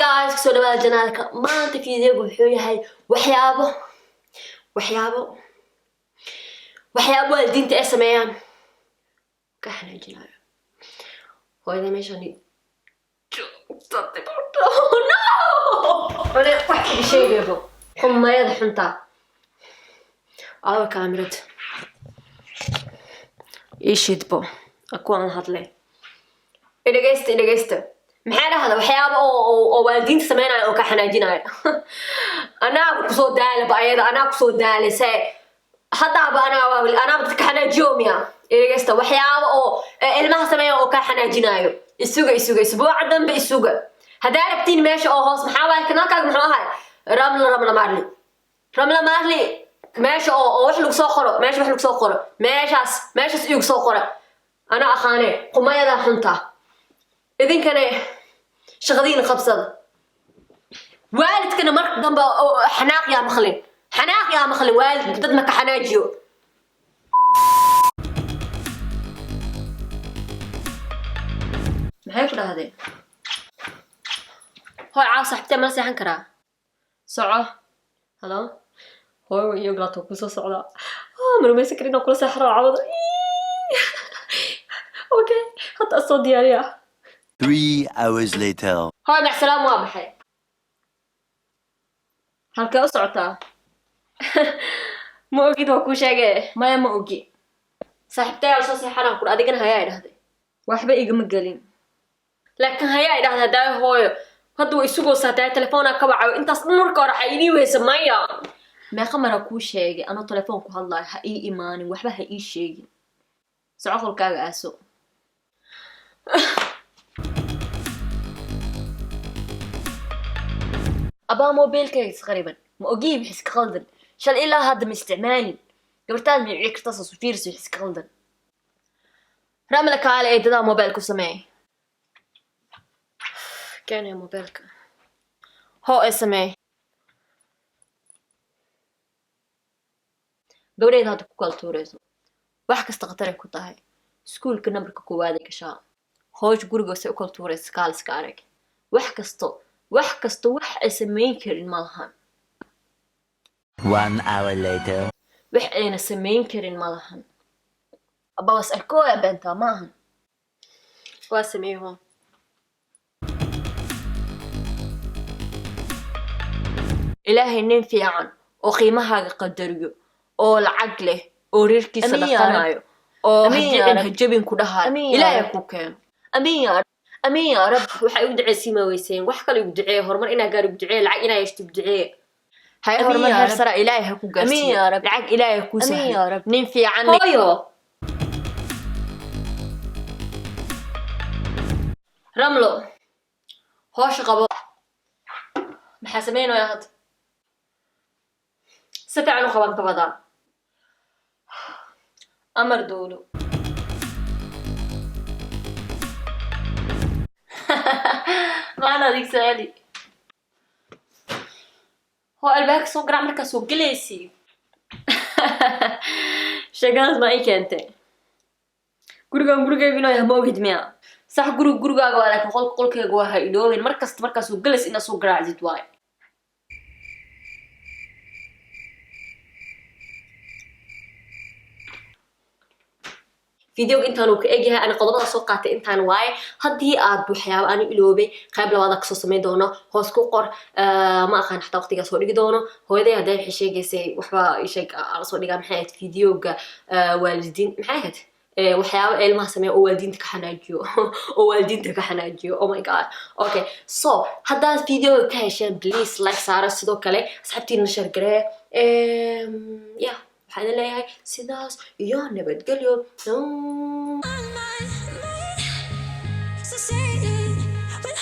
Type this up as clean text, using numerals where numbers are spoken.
guys kusoo dhawaada janaalka maanta fiidiyogu wuxuu yahay waxyaabo waalidiinta ay sameeyaan ka xanaajinaayo hooyada meeshan no wax sheegaybo xumayada xunta awa kaamirad ishidbo akuwan hadle dhegeysta maxay dhahdaa waxyaabo oo waalidiinta sameeyaan oo ka xanaajinaayo anaa kusoo daalay ayada anaa kusoo daalisay hadaba anaa dadka ka xanaajiyo miya dhegeysta waxyaabo oo ilmaha sameeyaan oo ka xanaajinaayo isuga isbuuca dambe isuga hadaa rabtiin meesha oo hoos maxaa waay kanaalkaaga muxuu ahay ramla marli meesha oo wax lagu soo qoro meeshaas igu soo qora ana aqaane qumayada xunta idinkana shaqadiina qabsada waalidkana marka dambe xanaaq yaa maqlin waalid dad ma ka xanaajiyo maxay ku dhahdeen hooy caaw saxibtee mala seexan karaa soco halo hooy iyo galaato kusoo socdaa marmaysa karin oo kula seexro cawada okay hadda soo diyaariya 3 hours later. هاي مع السلامة وابحي هالكا أسعطا ما أوكي توكو شاقة ما أوكي صاحبتي على صوصي حرام كل أديقنا هياي لهذي واحبة إيقا مقالين لكن هياي لهذا داي هوي هدو يسوقو ساتاي تليفونا كبعا انتا صنوركا رحيني ويسمايا ما خمرا كو شاقة أنا تليفونكو هالله هاي إيماني واحبة هاي شاقة سعوخو الكاقة أسو أبا موبيلك تقريبا ما أجيب حس كغلدن شال إلا هذا من استعمالي قبرتان من عيك تصص وفيرس يحس كغلدن رملك على إيه ده موبيلك سمعي كان يا موبيلك هو اسمعي قبريد هذا كوكال توريزم وحكا استغطري كوتاهي سكول كنبرك كوادي كشاء هوش قرقو سيكول توريز سكارك وحكا wax kasta wax ay sameyn karin malahan 1 hour later. wax ayna sameyn karin malahan abawas arkooya benta maahan waa sameeyo ilaahay nin fiican oo qiimahaaga qadariyo oo lacag leh oo reerkiisa dhaqanayo oo hajabin ku dhahayo ilaahay ku keeno أمين يا رب وحي يدعي سيما ويسين وحكا لي يدعي هرمر إنا قاري يدعي العق إنا يشتي بدعي هاي هرمر هرسرة إلهي هكو قاسي أمين يا رب العق إلهي هكو سهل أمين يا رب ننفي عنك هايو رملو هوش قبو محاسمينو يا هاد ستعنو قبان تبادان أمر دولو ما أنا ذيك سؤالي هو الباك سوق عمرك سوق جلسي شغاز ما إيك أنت قرقا بينا يا موجود ميا صح قرقا قوالك قول كي جواها إلوه المركز سوق جلس إن سوق راعي واي فيديو intaan uu ka eegyahay ana qodobada soo qaatay intaan waay hadii aad waxyaabo aan iloobay qayb labaad ka soo sameey doono hoos ku qor ma aqaan xataa waqtiga soo dhigi doono hooyaday haday xisheegaysay waxba isheeg aan soo dhigaa maxay ahayd fiidiyoga waalidiin maxay ahayd waxyaabo ilmaha sameeyo oo waalidiinta ka xanaajiyo oh my god okay so hadaad fiidiyoga ka hesheen please like saara sidoo kale asxaabtiina share garee yeah waxaan leeyahay sidaas iyo nabadgelyo